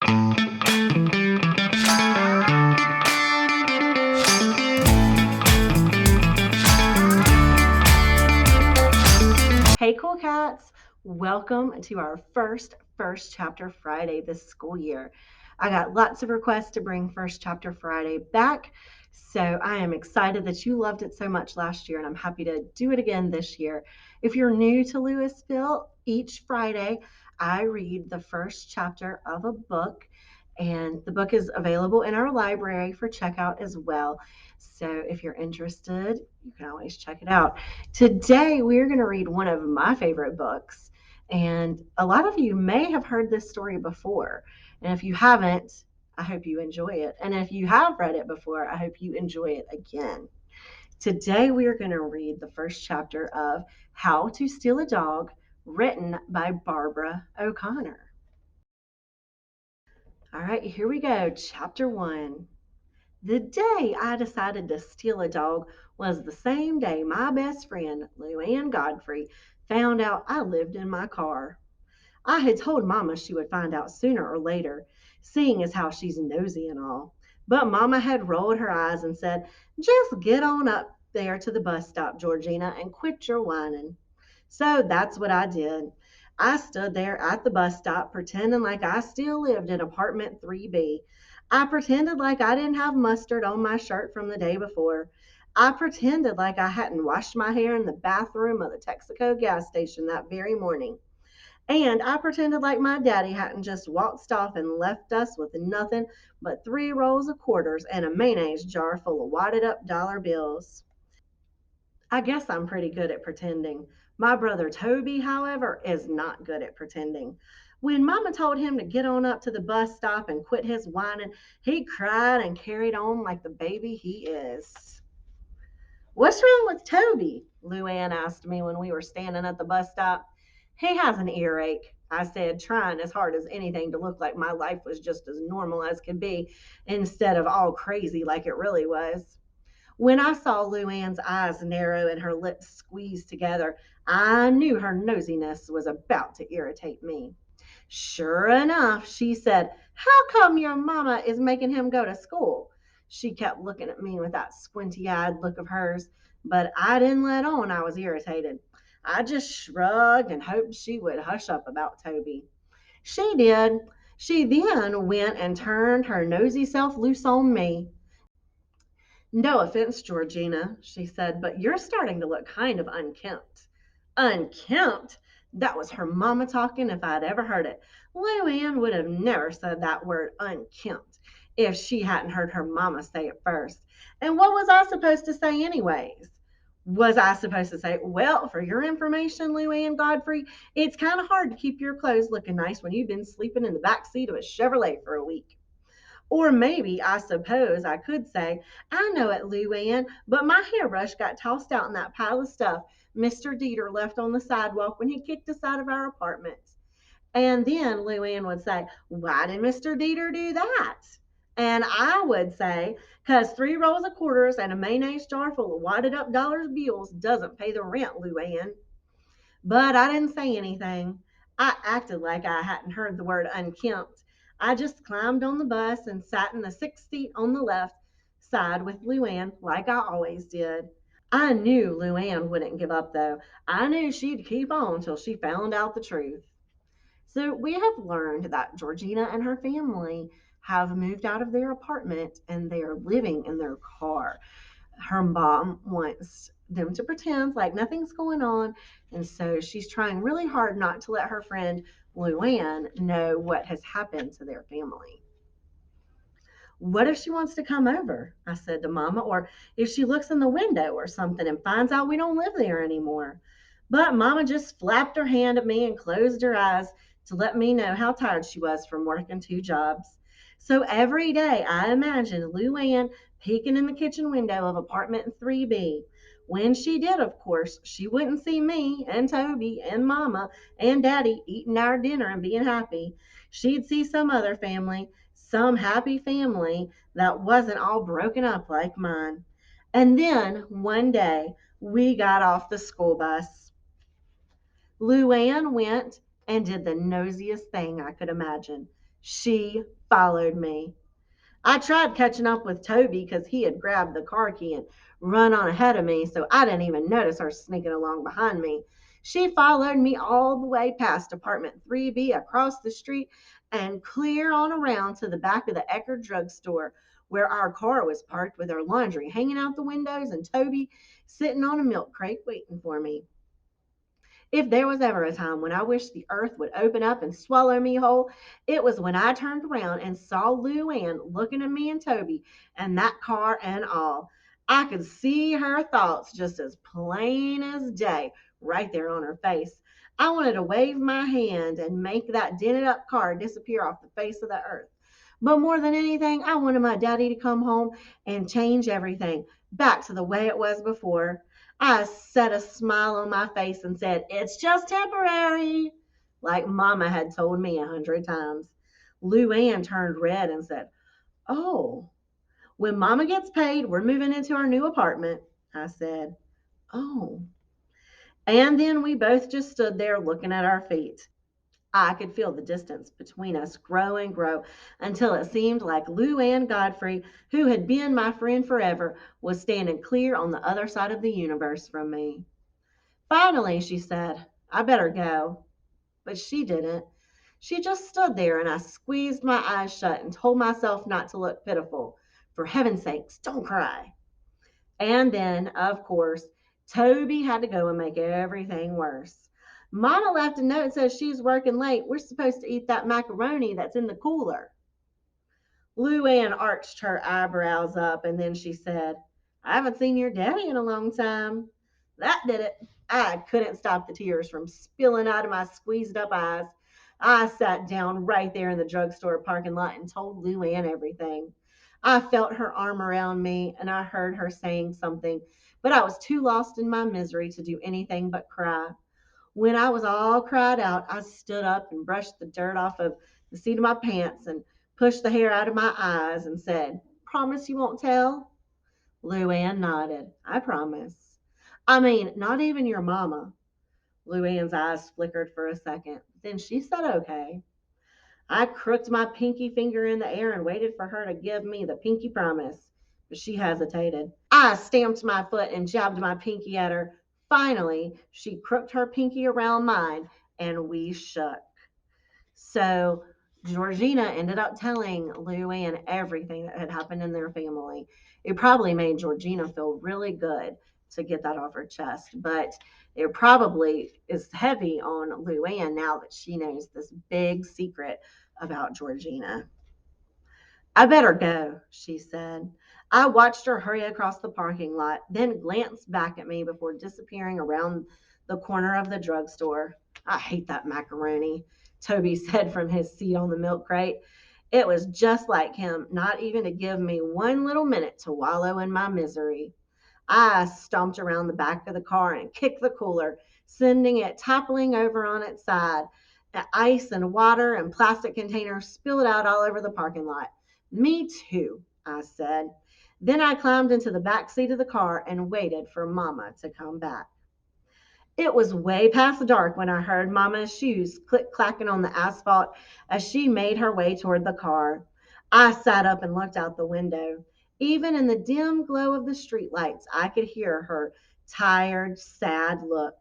Hey, cool cats! Welcome to our first chapter Friday this school year. I got lots of requests to bring First Chapter Friday back, so I am excited that you loved it so much last year, and I'm happy to do it again this year. If you're new to Louisville, each Friday I read the first chapter of a book, and the book is available in our library for checkout as well. So if you're interested, you can always check it out. Today, we're going to read one of my favorite books. And a lot of you may have heard this story before. And if you haven't, I hope you enjoy it. And if you have read it before, I hope you enjoy it again. Today, we are going to read the first chapter of How to Steal a Dog, written by Barbara O'Connor. All right, here we go. Chapter 1. The day I decided to steal a dog was the same day my best friend, Luann Godfrey, found out I lived in my car. I had told Mama she would find out sooner or later, seeing as how she's nosy and all. But Mama had rolled her eyes and said, "Just get on up there to the bus stop, Georgina, and quit your whining." So that's what I did. I stood there at the bus stop pretending like I still lived in apartment 3B. I pretended like I didn't have mustard on my shirt from the day before. I pretended like I hadn't washed my hair in the bathroom of the Texaco gas station that very morning. And I pretended like my daddy hadn't just waltzed off and left us with nothing but 3 rolls of quarters and a mayonnaise jar full of wadded up dollar bills. I guess I'm pretty good at pretending. My brother Toby, however, is not good at pretending. When Mama told him to get on up to the bus stop and quit his whining, he cried and carried on like the baby he is. "What's wrong with Toby?" Luann asked me when we were standing at the bus stop. "He has an earache," I said, trying as hard as anything to look like my life was just as normal as could be instead of all crazy like it really was. When I saw Luann's eyes narrow and her lips squeeze together, I knew her nosiness was about to irritate me. "Sure enough," she said, "how come your mama is making him go to school?" She kept looking at me with that squinty eyed look of hers, but I didn't let on I was irritated. I just shrugged and hoped she would hush up about Toby. She did. She then went and turned her nosy self loose on me. "No offense, Georgina," she said, "but you're starting to look kind of unkempt." Unkempt? That was her mama talking if I'd ever heard it. Lou Ann would have never said that word unkempt if she hadn't heard her mama say it first. And what was I supposed to say anyways? Was I supposed to say, "Well, for your information, Lou Ann Godfrey, it's kind of hard to keep your clothes looking nice when you've been sleeping in the back seat of a Chevrolet for a week"? Or maybe I suppose I could say, "I know it, Lou Ann, but my hairbrush got tossed out in that pile of stuff Mr. Dieter left on the sidewalk when he kicked us out of our apartment." And then Lou Ann would say, "Why did Mr. Dieter do that?" And I would say, "'Cause 3 rolls of quarters and a mayonnaise jar full of wadded up dollars bills doesn't pay the rent, Lou Ann." But I didn't say anything. I acted like I hadn't heard the word unkempt. I just climbed on the bus and sat in the 6th seat on the left side with Luann like I always did. I knew Luann wouldn't give up though. I knew she'd keep on till she found out the truth. So we have learned that Georgina and her family have moved out of their apartment and they are living in their car. Her mom wants them to pretend like nothing's going on. And so she's trying really hard not to let her friend Luann know what has happened to their family. "What if she wants to come over?" I said to Mama, "or if she looks in the window or something and finds out we don't live there anymore?" But Mama just flapped her hand at me and closed her eyes to let me know how tired she was from working 2 jobs. So every day I imagined Luann peeking in the kitchen window of apartment 3B. When she did, of course, she wouldn't see me and Toby and Mama and Daddy eating our dinner and being happy. She'd see some other family, some happy family that wasn't all broken up like mine. And then one day we got off the school bus. Luann went and did the nosiest thing I could imagine. She followed me. I tried catching up with Toby because he had grabbed the car key and run on ahead of me, so I didn't even notice her sneaking along behind me. She followed me all the way past apartment 3B across the street and clear on around to the back of the Eckerd drugstore where our car was parked with our laundry hanging out the windows and Toby sitting on a milk crate waiting for me. If there was ever a time when I wished the earth would open up and swallow me whole, it was when I turned around and saw Lou Ann looking at me and Toby and that car and all. I could see her thoughts just as plain as day right there on her face. I wanted to wave my hand and make that dented up car disappear off the face of the earth. But more than anything, I wanted my daddy to come home and change everything back to the way it was before. I set a smile on my face and said, "It's just temporary," like Mama had told me 100 times. Lou Ann turned red and said, "Oh, when Mama gets paid, we're moving into our new apartment." I said, "Oh." And then we both just stood there looking at our feet. I could feel the distance between us grow and grow until it seemed like Lou Ann Godfrey, who had been my friend forever, was standing clear on the other side of the universe from me. Finally, she said, "I better go." But she didn't. She just stood there, and I squeezed my eyes shut and told myself not to look pitiful. For heaven's sakes, don't cry. And then, of course, Toby had to go and make everything worse. Mama left a note that says she's working late. We're supposed to eat that macaroni that's in the cooler. Lou Ann arched her eyebrows up and then she said, "I haven't seen your daddy in a long time." That did it. I couldn't stop the tears from spilling out of my squeezed up eyes. I sat down right there in the drugstore parking lot and told Lou Ann everything. I felt her arm around me and I heard her saying something, but I was too lost in my misery to do anything but cry. When I was all cried out, I stood up and brushed the dirt off of the seat of my pants and pushed the hair out of my eyes and said, "Promise you won't tell?" Lou Ann nodded. "I promise." "I mean, not even your mama." Lou Ann's eyes flickered for a second. Then she said, "Okay." I crooked my pinky finger in the air and waited for her to give me the pinky promise. But she hesitated. I stamped my foot and jabbed my pinky at her. Finally, she crooked her pinky around mine and we shook. So Georgina ended up telling Lou Ann everything that had happened in their family. It probably made Georgina feel really good to get that off her chest, but it probably is heavy on Lou Ann now that she knows this big secret about Georgina. "I better go," she said. I watched her hurry across the parking lot, then glanced back at me before disappearing around the corner of the drugstore. "I hate that macaroni," Toby said from his seat on the milk crate. It was just like him, not even to give me one little minute to wallow in my misery. I stomped around the back of the car and kicked the cooler, sending it toppling over on its side. The ice and water and plastic containers spilled out all over the parking lot. "Me too," I said. Then I climbed into the back seat of the car and waited for Mama to come back. It was way past dark when I heard Mama's shoes click clacking on the asphalt as she made her way toward the car. I sat up and looked out the window. Even in the dim glow of the streetlights, I could hear her tired, sad look.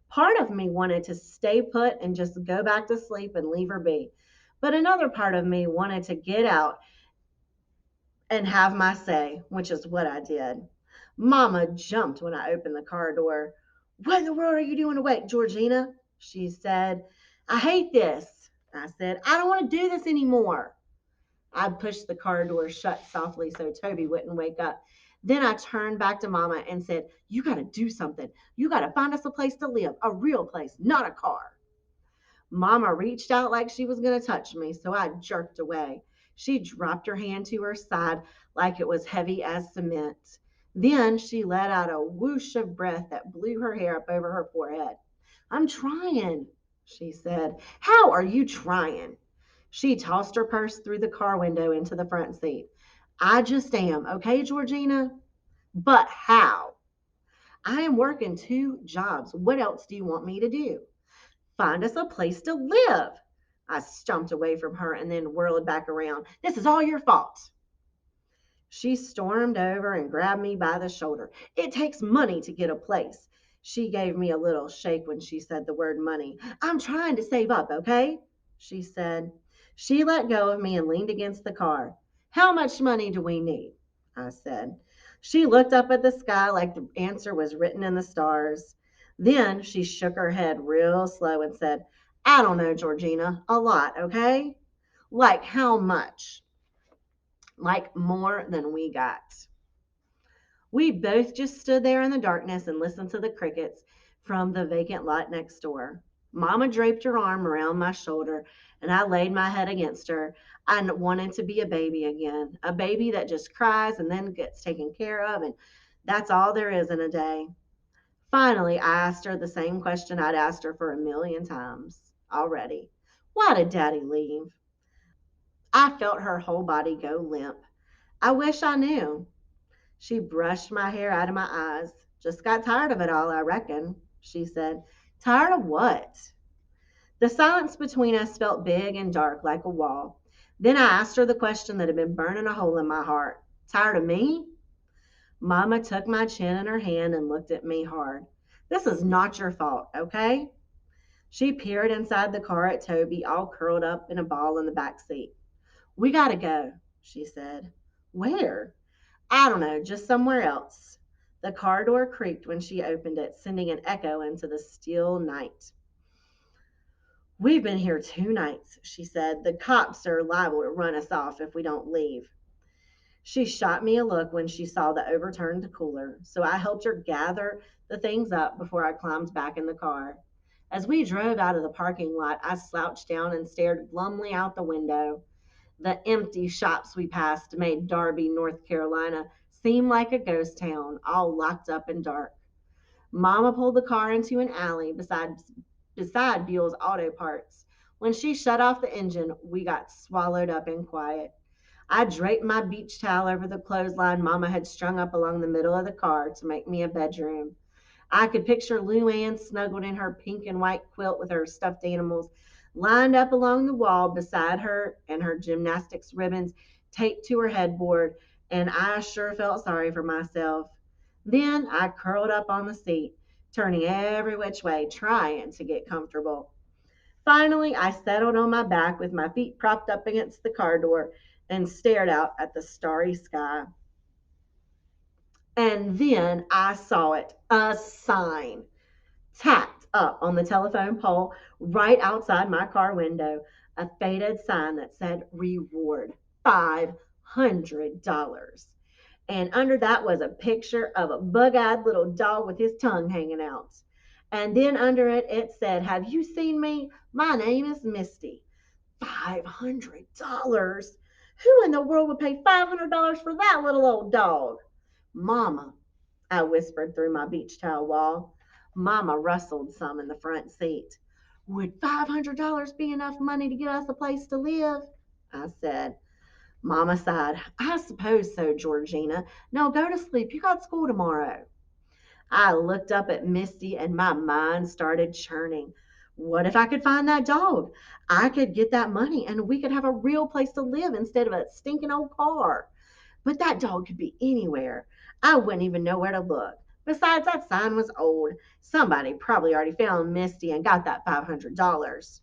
Part of me wanted to stay put and just go back to sleep and leave her be. But another part of me wanted to get out and have my say, which is what I did. Mama jumped when I opened the car door. "What in the world are you doing awake, Georgina?" she said. "I hate this." I said, "I don't want to do this anymore." I pushed the car door shut softly so Toby wouldn't wake up. Then I turned back to Mama and said, "You got to do something. You got to find us a place to live, a real place, not a car." Mama reached out like she was going to touch me, so I jerked away. She dropped her hand to her side like it was heavy as cement. Then she let out a whoosh of breath that blew her hair up over her forehead. "I'm trying," she said. "How are you trying?" She tossed her purse through the car window into the front seat. "I just am, okay, Georgina?" "But how?" "I am working 2 jobs. What else do you want me to do?" "Find us a place to live." I stomped away from her and then whirled back around. This is all your fault. She stormed over and grabbed me by the shoulder. It takes money to get a place. She gave me a little shake when she said the word money. I'm trying to save up, okay? She said. She let go of me and leaned against the car. How much money do we need? I said. She looked up at the sky like the answer was written in the stars. Then she shook her head real slow and said, I don't know, Georgina. A lot, okay? Like how much? Like more than we got. We both just stood there in the darkness and listened to the crickets from the vacant lot next door. Mama draped her arm around my shoulder, and I laid my head against her. I wanted to be a baby again, a baby that just cries and then gets taken care of, and that's all there is in a day. Finally, I asked her the same question I'd asked her for a million times already. Why did Daddy leave? I felt her whole body go limp. I wish I knew. She brushed my hair out of my eyes. Just got tired of it all, I reckon, she said. Tired of what? The silence between us felt big and dark like a wall. Then I asked her the question that had been burning a hole in my heart. Tired of me? Mama took my chin in her hand and looked at me hard. This is not your fault, okay? She peered inside the car at Toby, all curled up in a ball in the back seat. We gotta go, she said. Where? I don't know, just somewhere else. The car door creaked when she opened it, sending an echo into the still night. We've been here 2 nights, she said. The cops are liable to run us off if we don't leave. She shot me a look when she saw the overturned cooler, so I helped her gather the things up before I climbed back in the car. As we drove out of the parking lot, I slouched down and stared glumly out the window. The empty shops we passed made Darby, North Carolina, seem like a ghost town, all locked up and dark. Mama pulled the car into an alley beside Buell's Auto Parts. When she shut off the engine, we got swallowed up in quiet. I draped my beach towel over the clothesline Mama had strung up along the middle of the car to make me a bedroom. I could picture Lou Ann snuggled in her pink and white quilt with her stuffed animals lined up along the wall beside her and her gymnastics ribbons taped to her headboard, and I sure felt sorry for myself. Then I curled up on the seat, turning every which way, trying to get comfortable. Finally, I settled on my back with my feet propped up against the car door and stared out at the starry sky. And then I saw it, a sign tacked up on the telephone pole right outside my car window, a faded sign that said reward $500. And under that was a picture of a bug eyed little dog with his tongue hanging out. And then under it, it said, Have you seen me? My name is Misty. $500? Who in the world would pay $500 for that little old dog? Mama, I whispered through my beach towel wall. Mama rustled some in the front seat. Would $500 be enough money to get us a place to live? I said. Mama sighed. I suppose so, Georgina. Now go to sleep. You got school tomorrow. I looked up at Misty and my mind started churning. What if I could find that dog? I could get that money and we could have a real place to live instead of a stinking old car. But that dog could be anywhere. I wouldn't even know where to look. Besides, that sign was old. Somebody probably already found Misty and got that $500.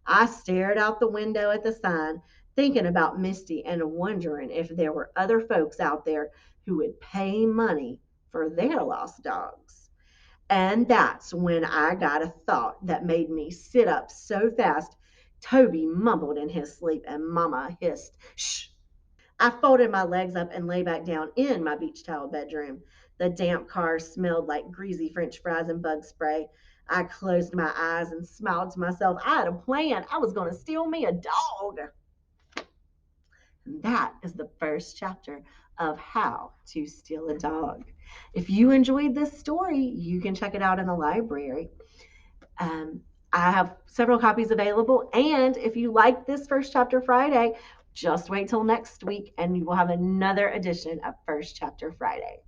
I stared out the window at the sign, thinking about Misty and wondering if there were other folks out there who would pay money for their lost dogs. And that's when I got a thought that made me sit up so fast Toby mumbled in his sleep and Mama hissed, Shh. I folded my legs up and lay back down in my beach towel bedroom. The damp car smelled like greasy French fries and bug spray. I closed my eyes and smiled to myself. I had a plan. I was going to steal me a dog. And that is the first chapter of How to Steal a Dog. If you enjoyed this story, you can check it out in the library. Um, I have several copies available. And if you like this First Chapter Friday, just wait till next week and we will have another edition of First Chapter Friday.